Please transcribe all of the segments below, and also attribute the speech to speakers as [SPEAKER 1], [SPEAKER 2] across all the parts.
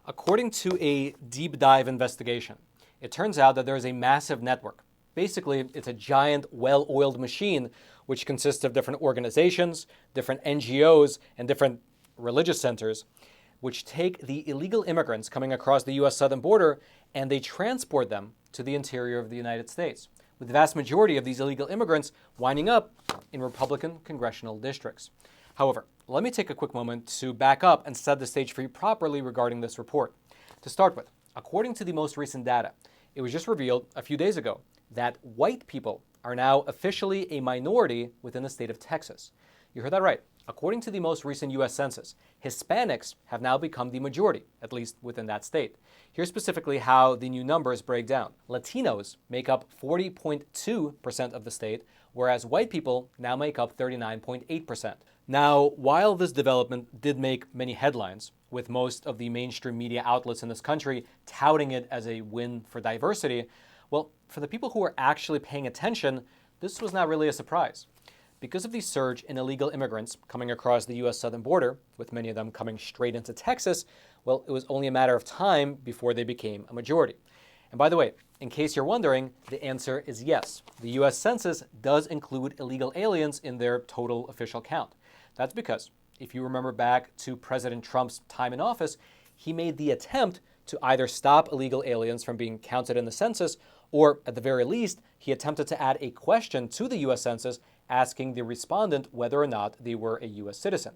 [SPEAKER 1] According to a deep dive investigation, it turns out that there is a massive network. Basically, it's a giant, well-oiled machine which consists of different organizations, different NGOs, and different religious centers, which take the illegal immigrants coming across the U.S. southern border and they transport them to the interior of the United States, with the vast majority of these illegal immigrants winding up in Republican congressional districts. However, let me take a quick moment to back up and set the stage for you properly regarding this report. To start with, according to the most recent data, it was just revealed a few days ago that white people are now officially a minority within the state of Texas. You heard that right. According to the most recent U.S. Census, Hispanics have now become the majority, at least within that state. Here's specifically how the new numbers break down. Latinos make up 40.2% of the state, whereas white people now make up 39.8%. Now, while this development did make many headlines, with most of the mainstream media outlets in this country touting it as a win for diversity, well, for the people who are actually paying attention, this was not really a surprise. Because of the surge in illegal immigrants coming across the U.S. southern border, with many of them coming straight into Texas, well, it was only a matter of time before they became a majority. And by the way, in case you're wondering, the answer is yes. The U.S. Census does include illegal aliens in their total official count. That's because, if you remember back to President Trump's time in office, he made the attempt to either stop illegal aliens from being counted in the census, or at the very least, he attempted to add a question to the U.S. Census asking the respondent whether or not they were a U.S. citizen.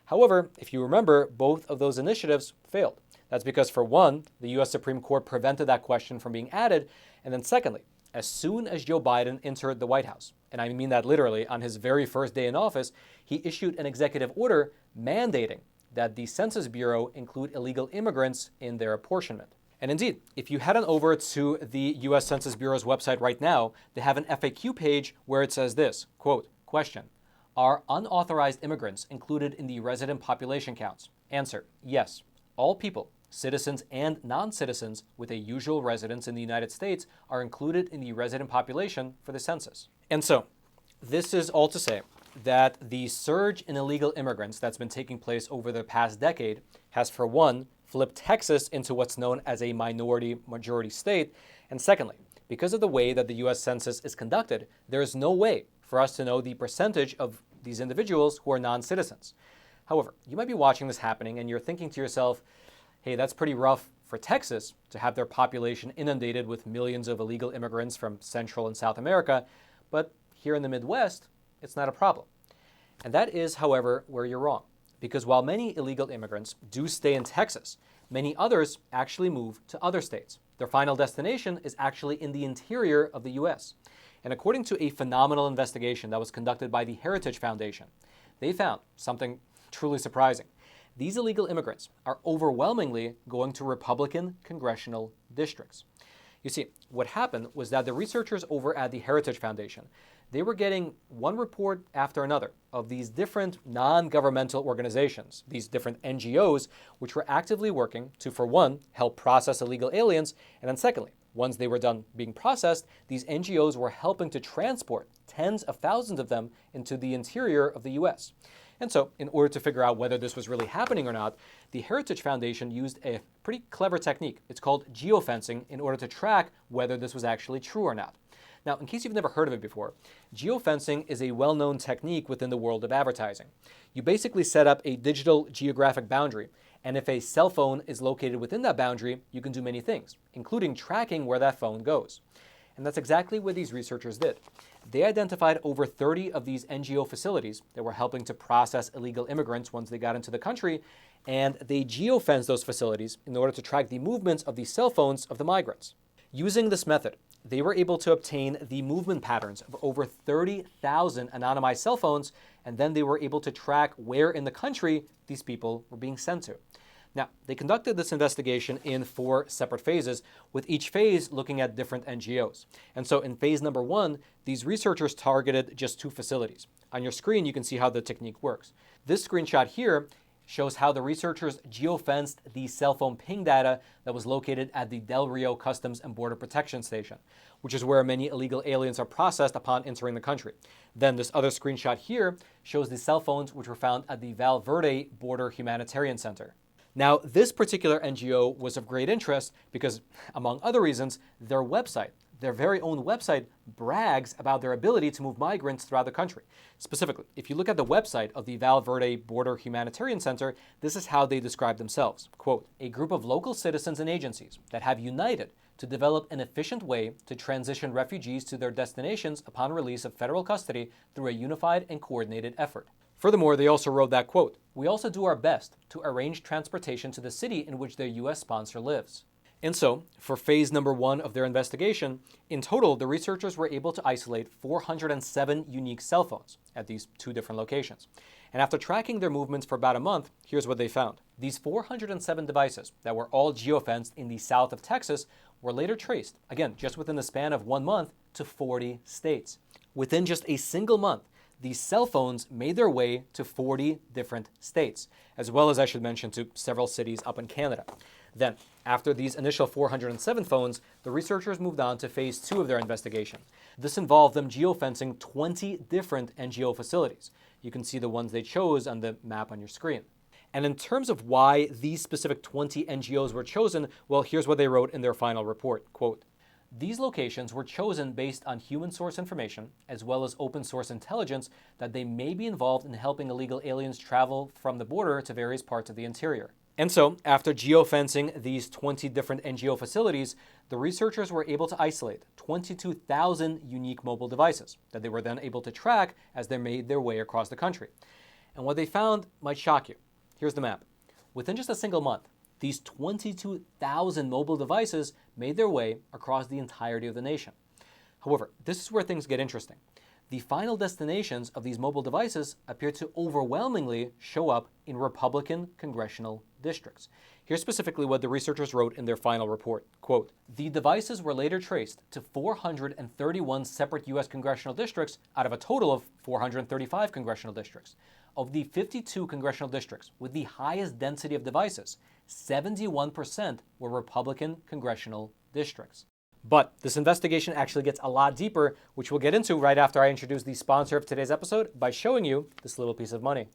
[SPEAKER 1] However, if you remember, both of those initiatives failed. That's because, for one, the U.S. Supreme Court prevented that question from being added, and then secondly, as soon as Joe Biden entered the White House, and I mean that literally, on his very first day in office, he issued an executive order mandating that the Census Bureau include illegal immigrants in their apportionment. And indeed, if you head on over to the U.S. Census Bureau's website right now, they have an FAQ page where it says this, quote, question, are unauthorized immigrants included in the resident population counts? Answer, yes. All people, citizens and non-citizens with a usual residence in the United States are included in the resident population for the census. And so, this is all to say that the surge in illegal immigrants that's been taking place over the past decade has, for one, flipped Texas into what's known as a minority-majority state, and secondly, because of the way that the U.S. Census is conducted, there is no way for us to know the percentage of these individuals who are non-citizens. However, you might be watching this happening and you're thinking to yourself, hey, that's pretty rough for Texas to have their population inundated with millions of illegal immigrants from Central and South America, but here in the Midwest, it's not a problem. And that is, however, where you're wrong. Because while many illegal immigrants do stay in Texas, many others actually move to other states. Their final destination is actually in the interior of the U.S. And according to a phenomenal investigation that was conducted by the Heritage Foundation, they found something truly surprising. These illegal immigrants are overwhelmingly going to Republican congressional districts. You see, what happened was that the researchers over at the Heritage Foundation, they were getting one report after another of these different non-governmental organizations, these different NGOs, which were actively working to, for one, help process illegal aliens, and then secondly, once they were done being processed, these NGOs were helping to transport tens of thousands of them into the interior of the U.S. And so, in order to figure out whether this was really happening or not, the Heritage Foundation used a pretty clever technique. It's called geofencing in order to track whether this was actually true or not. Now, in case you've never heard of it before, geofencing is a well-known technique within the world of advertising. You basically set up a digital geographic boundary, and if a cell phone is located within that boundary, you can do many things, including tracking where that phone goes. And that's exactly what these researchers did. They identified over 30 of these NGO facilities that were helping to process illegal immigrants once they got into the country, and they geofenced those facilities in order to track the movements of the cell phones of the migrants. Using this method, they were able to obtain the movement patterns of over 30,000 anonymized cell phones, and then they were able to track where in the country these people were being sent to. Now, they conducted this investigation in 4 separate phases, with each phase looking at different NGOs. And so in phase number 1, these researchers targeted just 2 facilities. On your screen, you can see how the technique works. This screenshot here shows how the researchers geofenced the cell phone ping data that was located at the Del Rio Customs and Border Protection Station, which is where many illegal aliens are processed upon entering the country. Then this other screenshot here shows the cell phones which were found at the Val Verde Border Humanitarian Center. Now, this particular NGO was of great interest because, among other reasons, their website, their very own website, brags about their ability to move migrants throughout the country. Specifically, if you look at the website of the Val Verde Border Humanitarian Center, this is how they describe themselves. Quote, a group of local citizens and agencies that have united to develop an efficient way to transition refugees to their destinations upon release of federal custody through a unified and coordinated effort. Furthermore, they also wrote that, quote, we also do our best to arrange transportation to the city in which their U.S. sponsor lives. And so, for phase number 1 of their investigation, in total, the researchers were able to isolate 407 unique cell phones at these 2 different locations. And after tracking their movements for about a month, here's what they found. These 407 devices that were all geofenced in the south of Texas were later traced, again, just within the span of 1 month, to 40 states. Within just a single month, these cell phones made their way to 40 different states, as well as, I should mention, to several cities up in Canada. Then, after these initial 407 phones, the researchers moved on to phase 2 of their investigation. This involved them geofencing 20 different NGO facilities. You can see the ones they chose on the map on your screen. And in terms of why these specific 20 NGOs were chosen, well, here's what they wrote in their final report. Quote, these locations were chosen based on human source information, as well as open source intelligence that they may be involved in helping illegal aliens travel from the border to various parts of the interior. And so, after geofencing these 20 different NGO facilities, the researchers were able to isolate 22,000 unique mobile devices that they were then able to track as they made their way across the country. And what they found might shock you. Here's the map. Within just a single month, these 22,000 mobile devices made their way across the entirety of the nation. However, this is where things get interesting. The final destinations of these mobile devices appear to overwhelmingly show up in Republican congressional districts. Here's specifically what the researchers wrote in their final report. Quote, the devices were later traced to 431 separate U.S. congressional districts out of a total of 435 congressional districts. Of the 52 congressional districts with the highest density of devices, 71% were Republican congressional districts. But this investigation actually gets a lot deeper, which we'll get into right after I introduce the sponsor of today's episode by showing you this little piece of money.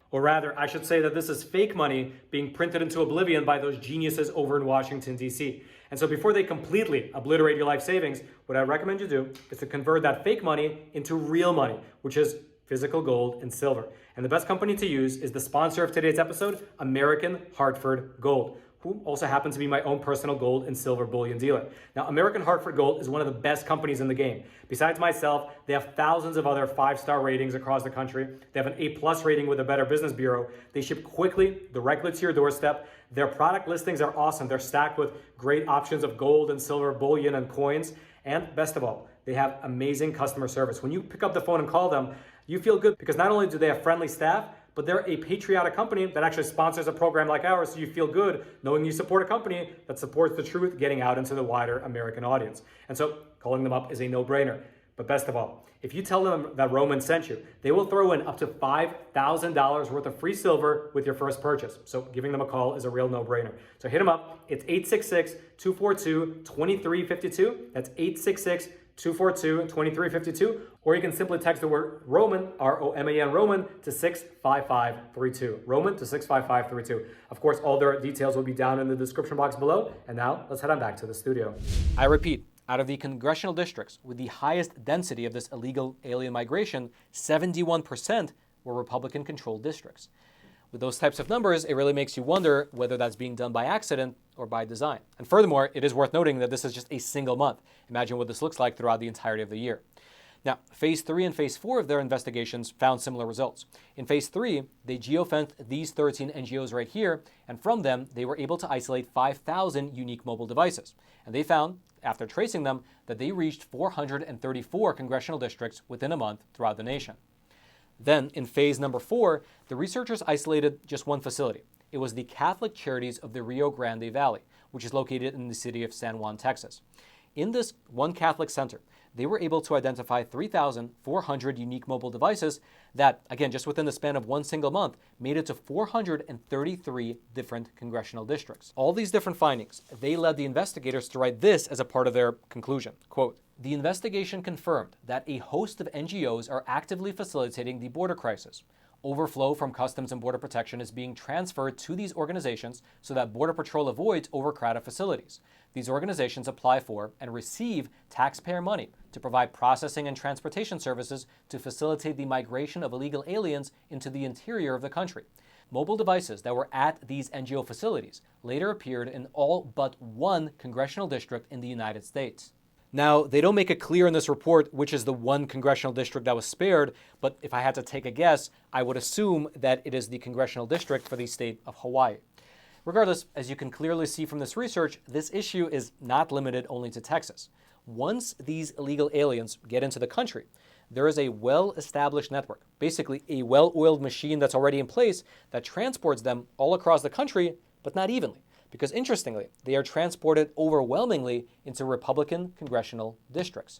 [SPEAKER 1] Or rather, I should say that this is fake money being printed into oblivion by those geniuses over in Washington, D.C. And so before they completely obliterate your life savings, what I recommend you do is to convert that fake money into real money, which is physical gold and silver. And the best company to use is the sponsor of today's episode, American Hartford Gold, who also happens to be my own personal gold and silver bullion dealer. Now, American Hartford Gold is one of the best companies in the game. Besides myself, they have thousands of other 5-star ratings across the country. They have an A+ rating with the Better Business Bureau. They ship quickly, directly to your doorstep. Their product listings are awesome. They're stacked with great options of gold and silver bullion and coins. And best of all, they have amazing customer service. When you pick up the phone and call them, you feel good because not only do they have friendly staff, but they're a patriotic company that actually sponsors a program like ours, so you feel good knowing you support a company that supports the truth getting out into the wider American audience. And so calling them up is a no-brainer. But best of all, if you tell them that Roman sent you, they will throw in up to $5,000 worth of free silver with your first purchase. So giving them a call is a real no-brainer. So hit them up. It's 866-242-2352. That's 866-242-2352, or you can simply text the word Roman, R-O-M-A-N, Roman, to 65532. Roman to 65532. Of course, all their details will be down in the description box below. And now, let's head on back to the studio. I repeat, out of the congressional districts with the highest density of this illegal alien migration, 71% were Republican-controlled districts. With those types of numbers, it really makes you wonder whether that's being done by accident or by design. And furthermore, it is worth noting that this is just a single month. Imagine what this looks like throughout the entirety of the year. Now, phase 3 and phase 4 of their investigations found similar results. In phase 3, they geofenced these 13 NGOs right here, and from them, they were able to isolate 5,000 unique mobile devices. And they found, after tracing them, that they reached 434 congressional districts within a month throughout the nation. Then, in phase number 4, the researchers isolated just one facility. It was the Catholic Charities of the Rio Grande Valley, which is located in the city of San Juan, Texas. In this one Catholic center, they were able to identify 3,400 unique mobile devices that, again, just within the span of one single month, made it to 433 different congressional districts. All these different findings, they led the investigators to write this as a part of their conclusion. Quote, the investigation confirmed that a host of NGOs are actively facilitating the border crisis. Overflow from Customs and Border Protection is being transferred to these organizations so that Border Patrol avoids overcrowded facilities. These organizations apply for and receive taxpayer money to provide processing and transportation services to facilitate the migration of illegal aliens into the interior of the country. Mobile devices that were at these NGO facilities later appeared in all but one congressional district in the United States. Now, they don't make it clear in this report which is the one congressional district that was spared, but if I had to take a guess, I would assume that it is the congressional district for the state of Hawaii. Regardless, as you can clearly see from this research, this issue is not limited only to Texas. Once these illegal aliens get into the country, there is a well-established network, basically a well-oiled machine that's already in place that transports them all across the country, but not evenly. Because interestingly, they are transported overwhelmingly into Republican congressional districts,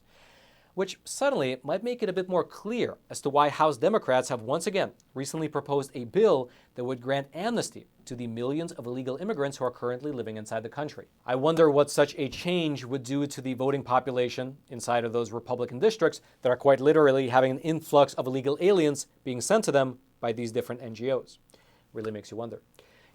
[SPEAKER 1] which suddenly might make it a bit more clear as to why House Democrats have once again recently proposed a bill that would grant amnesty to the millions of illegal immigrants who are currently living inside the country. I wonder what such a change would do to the voting population inside of those Republican districts that are quite literally having an influx of illegal aliens being sent to them by these different NGOs. Really makes you wonder.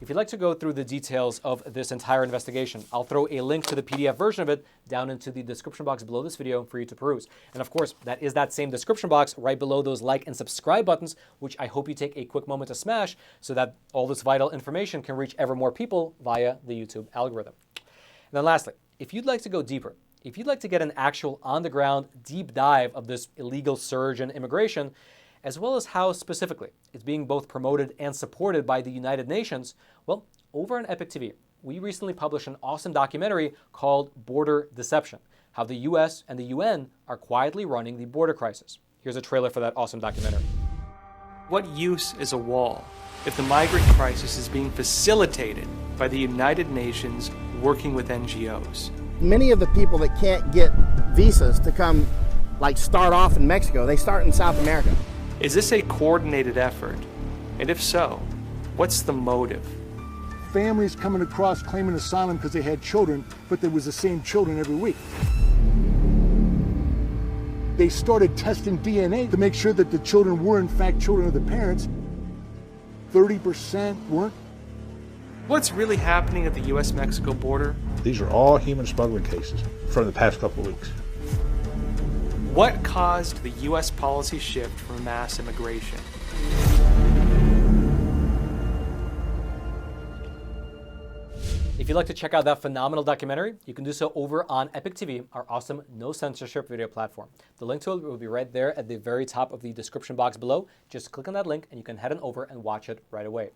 [SPEAKER 1] If you'd like to go through the details of this entire investigation, I'll throw a link to the PDF version of it down into the description box below this video for you to peruse. And of course, that is that same description box right below those like and subscribe buttons, which I hope you take a quick moment to smash so that all this vital information can reach ever more people via the YouTube algorithm. And then lastly, if you'd like to go deeper, if you'd like to get an actual on-the-ground deep dive of this illegal surge in immigration, as well as how specifically it's being both promoted and supported by the United Nations, well, over on Epic TV, we recently published an awesome documentary called Border Deception, how the US and the UN are quietly running the border crisis. Here's a trailer for that awesome documentary.
[SPEAKER 2] What use is a wall if the migrant crisis is being facilitated by the United Nations working with NGOs?
[SPEAKER 3] Many of the people that can't get visas to come, start off in Mexico, they start in South America.
[SPEAKER 2] Is this a coordinated effort? And if so, what's the motive?
[SPEAKER 4] Families coming across claiming asylum because they had children, but there was the same children every week. They started testing DNA to make sure that the children were in fact children of the parents. 30% weren't.
[SPEAKER 2] What's really happening at the US-Mexico border?
[SPEAKER 5] These are all human smuggling cases from the past couple of weeks.
[SPEAKER 2] What caused the U.S. policy shift from mass immigration?
[SPEAKER 1] If you'd like to check out that phenomenal documentary, you can do so over on Epic TV, our awesome no censorship video platform. The link to it will be right there at the very top of the description box below. Just click on that link and you can head on over and watch it right away.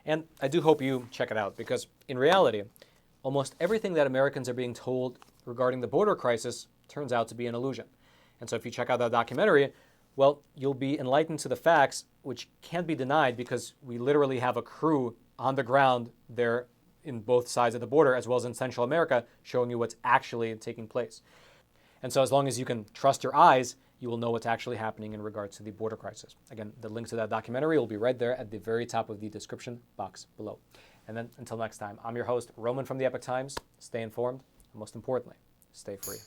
[SPEAKER 1] And I do hope you check it out because in reality, almost everything that Americans are being told regarding the border crisis turns out to be an illusion. And so if you check out that documentary, well, you'll be enlightened to the facts, which can't be denied because we literally have a crew on the ground there in both sides of the border, as well as in Central America, showing you what's actually taking place. And so as long as you can trust your eyes, you will know what's actually happening in regards to the border crisis. Again, the link to that documentary will be right there at the very top of the description box below. And then until next time, I'm your host, Roman from the Epoch Times. Stay informed, and most importantly, stay free.